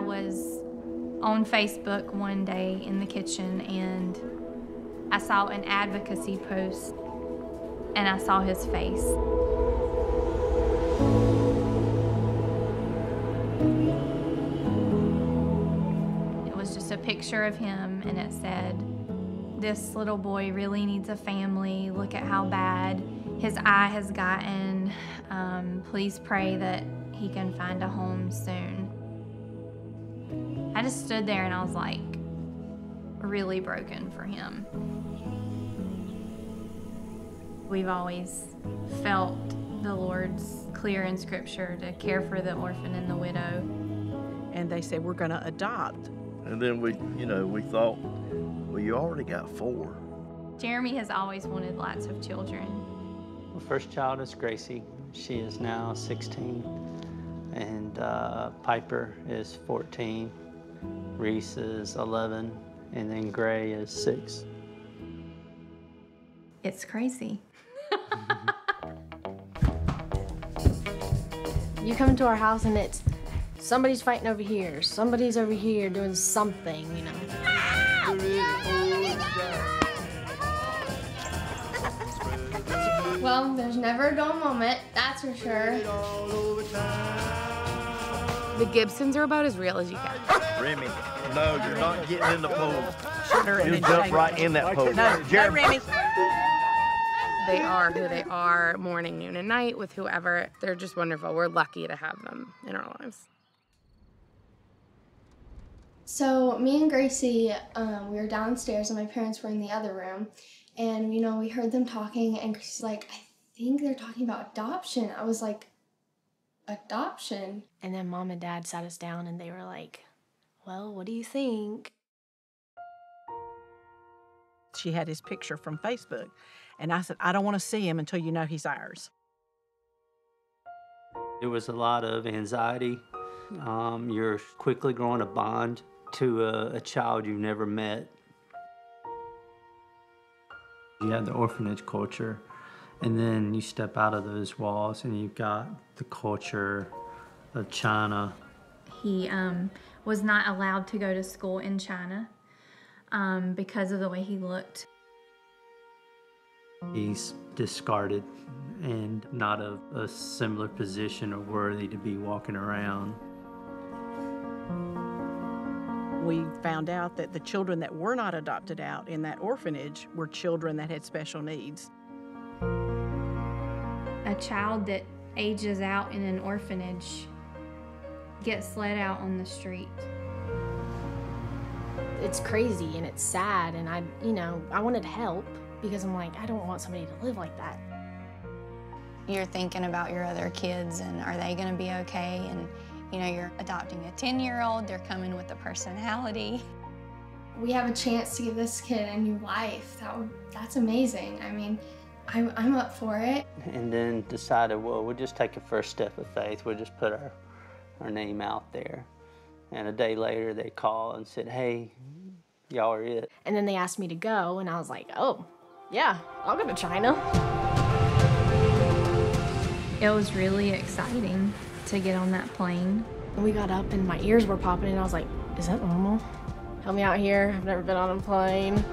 was on Facebook one day in the kitchen and I saw an advocacy post and I saw his face. It was just a picture of him and it said, "This little boy really needs a family. Look at how bad his eye has gotten. Please pray that he can find a home soon." I just stood there and I was like, really broken for him. We've always felt the Lord's clear in Scripture to care for the orphan and the widow. And they said, we're gonna adopt. And then we thought, well, you already got 4. Jeremy has always wanted lots of children. My first child is Gracie. She is now 16. And Piper is 14. Reese is 11. And then Gray is 6. It's crazy. You come into our house and it's somebody's fighting over here, somebody's over here doing something, you know. Well, there's never a dull moment, that's for sure. The Gibsons are about as real as you can. Remy, no, you're not getting in the pool. Sugar and You jump right in that pool. No, Remy. They are who they are, morning, noon, and night with whoever. They're just wonderful. We're lucky to have them in our lives. So me and Gracie, we were downstairs and my parents were in the other room. And, you know, we heard them talking and Gracie's like, I think they're talking about adoption. I was like, adoption? And then Mom and Dad sat us down and they were like, well, what do you think? She had his picture from Facebook. And I said, I don't want to see him until you know he's ours. There was a lot of anxiety. You're quickly growing a bond to a child you've never met. You have the orphanage culture, and then you step out of those walls and you've got the culture of China. He was not allowed to go to school in China because of the way he looked. He's discarded and not of a similar position or worthy to be walking around. We found out that the children that were not adopted out in that orphanage were children that had special needs. A child that ages out in an orphanage gets let out on the street. It's crazy and it's sad and I wanted to help because I'm like, I don't want somebody to live like that. You're thinking about your other kids and are they gonna be okay? And you know, you're adopting a 10-year-old, they're coming with a personality. We have a chance to give this kid a new life. That's amazing. I mean, I'm up for it. And then decided, well, we'll just take a first step of faith. We'll just put our name out there. And a day later, they called and said, hey, y'all are it. And then they asked me to go, and I was like, oh, yeah, I'll go to China. It was really exciting to get on that plane. We got up and my ears were popping and I was like, is that normal? Help me out here, I've never been on a plane.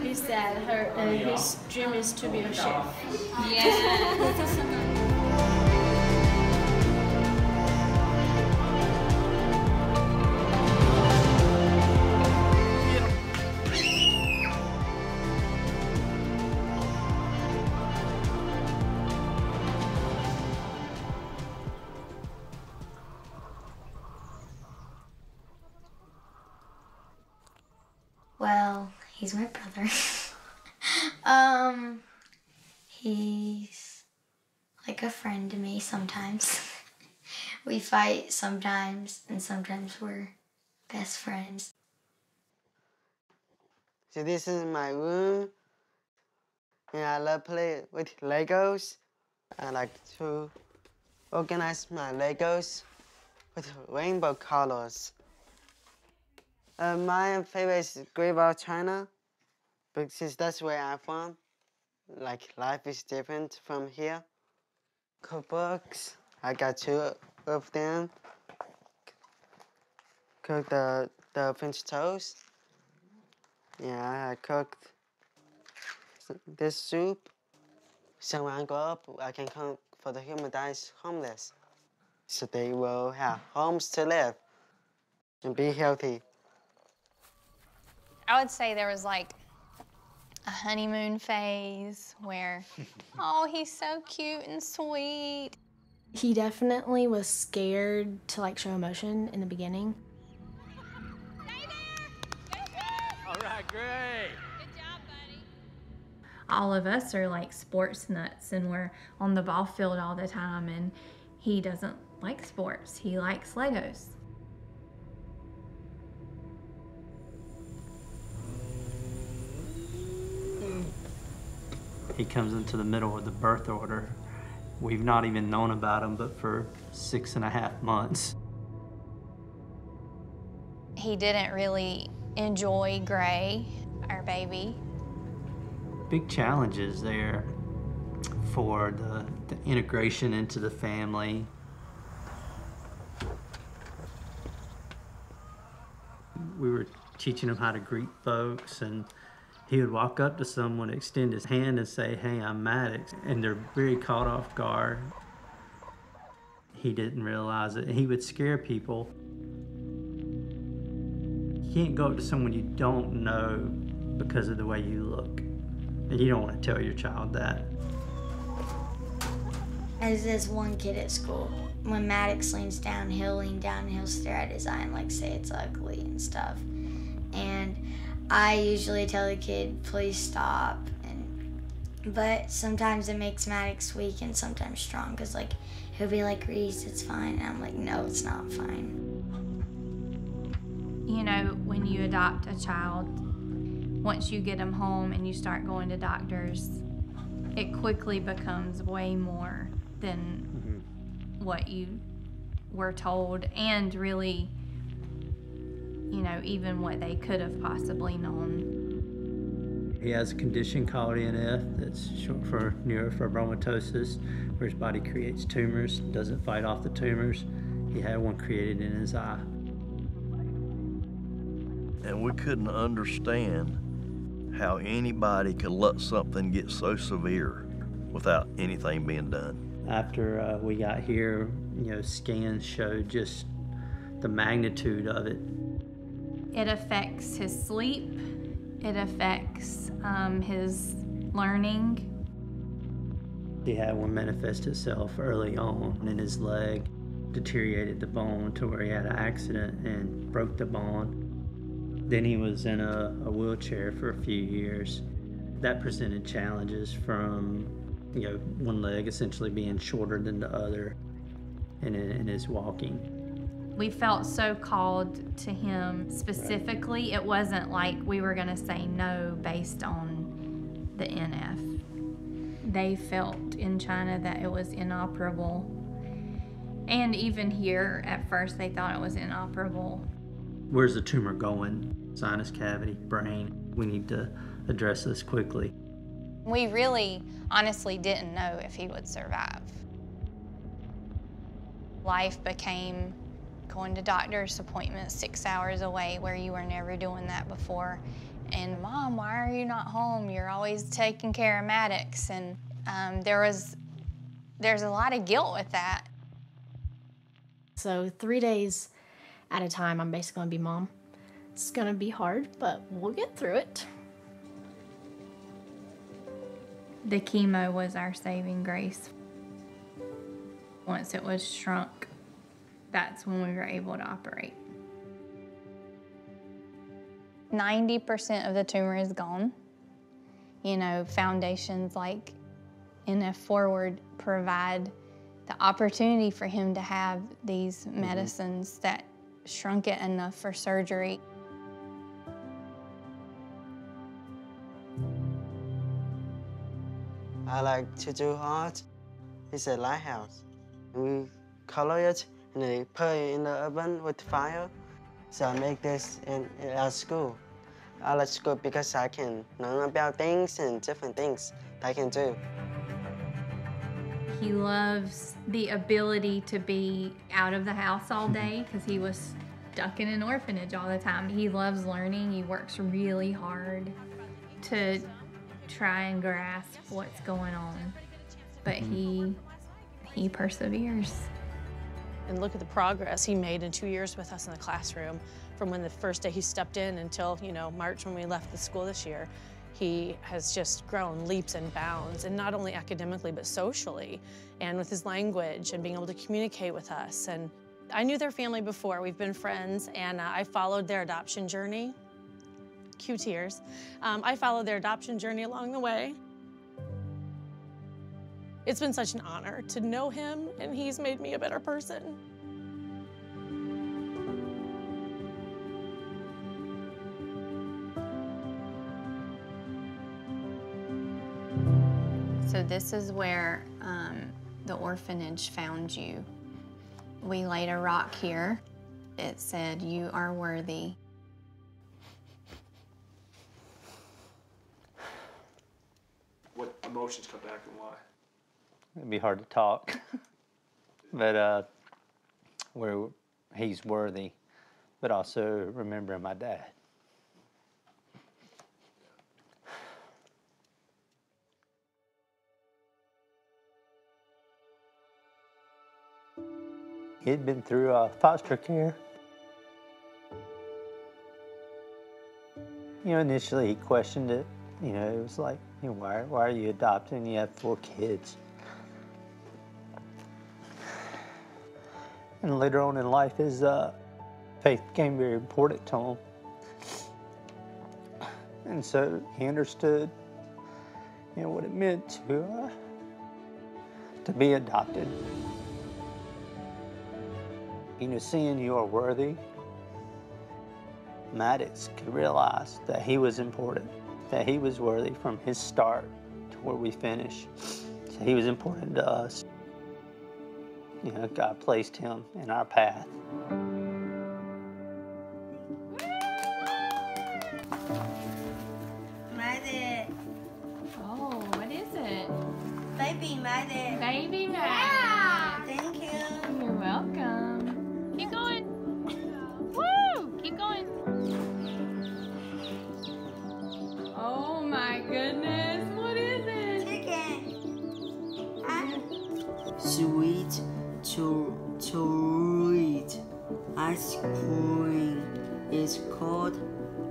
He said his dream is to be a chef. Yeah. Well, he's my brother. He's like a friend to me sometimes. We fight sometimes, and sometimes we're best friends. So this is my room, and I love playing with Legos. I like to organize my Legos with rainbow colors. My favorite is Great Wall of China, because that's where I'm from. Like, life is different from here. Cookbooks, I got 2 of them. Cook the French toast. Yeah, I cooked this soup. So when I grow up, I can cook for the human that is homeless. So they will have homes to live and be healthy. I would say there was like a honeymoon phase where, oh, he's so cute and sweet. He definitely was scared to like show emotion in the beginning. All right, great. Good job, buddy. All of us are like sports nuts and we're on the ball field all the time, and he doesn't like sports. He likes Legos. He comes into the middle of the birth order. We've not even known about him but for 6.5 months. He didn't really enjoy Gray, our baby. Big challenges there for the integration into the family. We were teaching him how to greet folks, and he would walk up to someone, extend his hand and say, "Hey, I'm Maddox," and they're very caught off guard. He didn't realize it. He would scare people. You can't go up to someone you don't know because of the way you look. And you don't want to tell your child that. As this one kid at school, when Maddox leans down, he'll stare at his eye and like say it's ugly and stuff. And I usually tell the kid, please stop. But sometimes it makes Maddox weak and sometimes strong, because like he'll be like, Reese, it's fine. And I'm like, no, it's not fine. You know, when you adopt a child, once you get them home and you start going to doctors, it quickly becomes way more than what you were told, and really, you know, even what they could have possibly known. He has a condition called NF, that's short for neurofibromatosis, where his body creates tumors, doesn't fight off the tumors. He had one created in his eye. And we couldn't understand how anybody could let something get so severe without anything being done. After we got here, you know, scans showed just the magnitude of it. It affects his sleep. It affects his learning. He had one manifest itself early on in his leg, deteriorated the bone to where he had an accident and broke the bone. Then he was in a wheelchair for a few years. That presented challenges from, you know, one leg essentially being shorter than the other in his walking. We felt so called to him specifically. Right. It wasn't like we were gonna say no based on the NF. They felt in China that it was inoperable. And even here, at first, they thought it was inoperable. Where's the tumor going? Sinus cavity, brain. We need to address this quickly. We really, honestly didn't know if he would survive. Life became going to doctor's appointments 6 hours away, where you were never doing that before. And Mom, why are you not home? You're always taking care of Maddox. And there's a lot of guilt with that. So 3 days at a time, I'm basically gonna be mom. It's gonna be hard, but we'll get through it. The chemo was our saving grace. Once it was shrunk, that's when we were able to operate. 90% of the tumor is gone. You know, foundations like NF Forward provide the opportunity for him to have these medicines that shrunk it enough for surgery. I like to do art. It's a lighthouse. We color it and they put it in the oven with fire. So I make this at school. I like school because I can learn about things and different things that I can do. He loves the ability to be out of the house all day because he was stuck in an orphanage all the time. He loves learning. He works really hard to try and grasp what's going on, but he perseveres. And look at the progress he made in 2 years with us in the classroom, from when the first day he stepped in until, you know, March when we left the school this year. He has just grown leaps and bounds, and not only academically, but socially, and with his language and being able to communicate with us. And I knew their family before. We've been friends, and I followed their adoption journey. Cue tears. I followed their adoption journey along the way. It's been such an honor to know him, and he's made me a better person. So this is where the orphanage found you. We laid a rock here. It said, "You are worthy." What emotions come back and why? It'd be hard to talk, but where he's worthy, but also remembering my dad. He'd been through foster care. You know, initially he questioned it. You know, it was like, you know, why are you adopting? You have 4 kids. And later on in life, his faith became very important to him. And so he understood, you know, what it meant to be adopted. You know, seeing you are worthy, Maddox could realize that he was important, that he was worthy from his start to where we finish. So he was important to us. You know, God placed him in our path. Maddox. Oh, what is it? Baby Maddox. Baby Maddox. Yeah. Thank you. You're welcome. Keep going. Woo! Keep going. Oh my goodness, what is it? Chicken. Sweet treat. Ice cream is called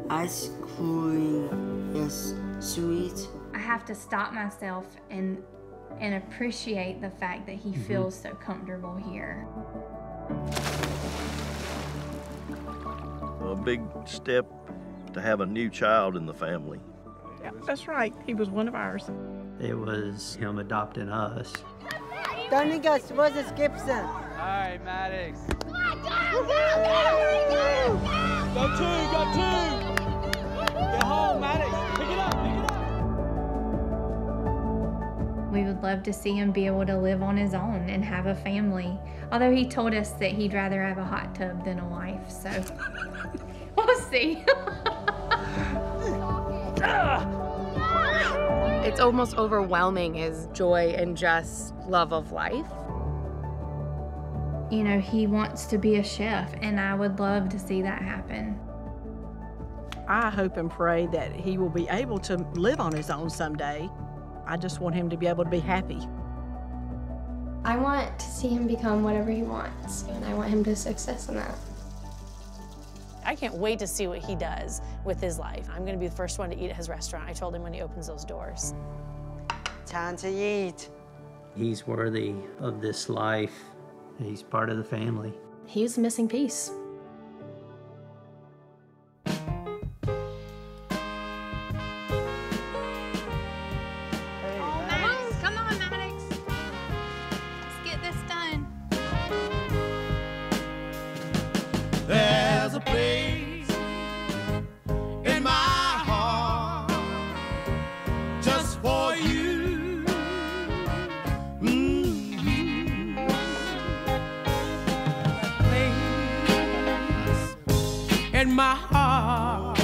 ice cream. Yes, sweet. I have to stop myself and appreciate the fact that he feels so comfortable here. A big step to have a new child in the family. Yeah, that's right. He was one of ours. It was him adopting us. Donegas versus Gibson. All right, Maddox. Come on, go! Go 2, go 2. Get home, Maddox. Pick it up, pick it up. We would love to see him be able to live on his own and have a family. Although he told us that he'd rather have a hot tub than a wife, so we'll see. It's almost overwhelming, his joy and just love of life. You know, he wants to be a chef, and I would love to see that happen. I hope and pray that he will be able to live on his own someday. I just want him to be able to be happy. I want to see him become whatever he wants, and I want him to success in that. I can't wait to see what he does with his life. I'm gonna be the first one to eat at his restaurant. I told him when he opens those doors. Time to eat. He's worthy of this life. He's part of the family. He's the missing piece. Come on, Maddox. Let's get this done. There's a place in my heart just for you. my heart,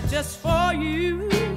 just for you.